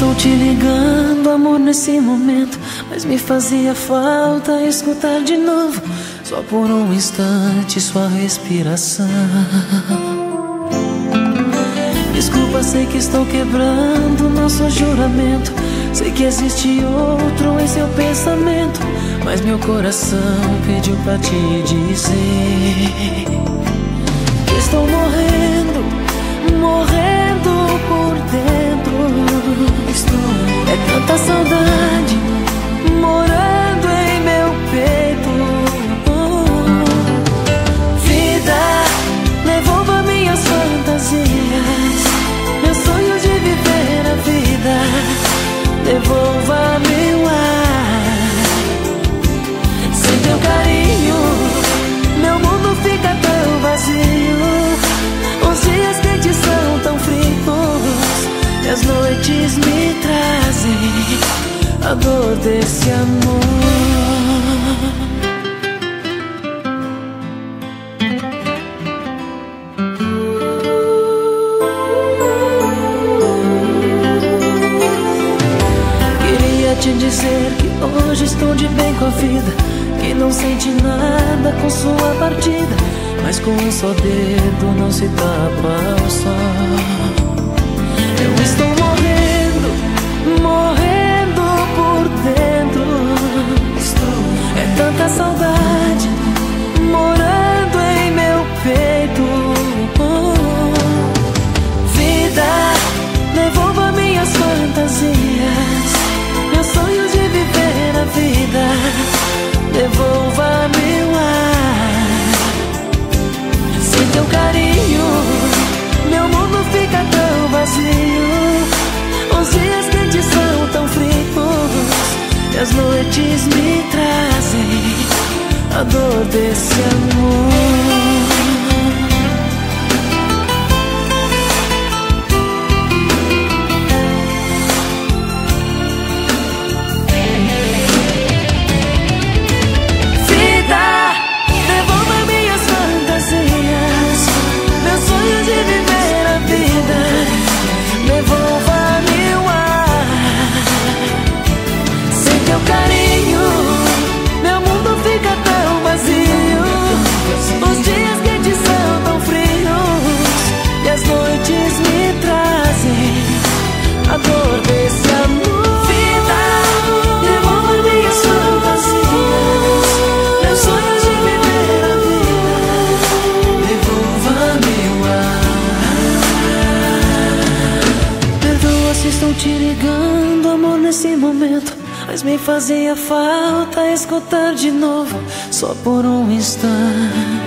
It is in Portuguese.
estou te ligando, amor, nesse momento, mas me fazia falta escutar de novo, só por um instante, sua respiração. Desculpa, sei que estou quebrando nosso juramento, sei que existe outro em seu pensamento, mas meu coração pediu pra te dizer que estou morrendo, morrendo por dentro. É tanta saudade morando em meu peito. Vida, devolva minhas fantasias, meus sonhos de viver a vida. Devolva meu ar. Sem teu carinho, meu mundo fica tão vazio. Os dias quentes são tão frios e as noites me trazem a dor desse amor. Queria te dizer que hoje estou de bem com a vida, que não sente nada com sua partida, mas com um só dedo não se tapa o sol. Eu estou morrendo, morrendo por dentro. É tanta saudade morando em meu peito. Vida, devolva minhas fantasias, meus sonhos de viver a vida. Devolva meu ar. Sem teu carinho, meu mundo fica tão vazio. Os dias quentes são tão frios e as noites me trazem a dor desse amor. A dor desse amor. Vida, devolva minhas fantasias, meus sonhos de viver a vida. Devolva meu ar. Perdoa se estou te ligando, amor, nesse momento, mas me fazia falta escutar de novo, só por um instante.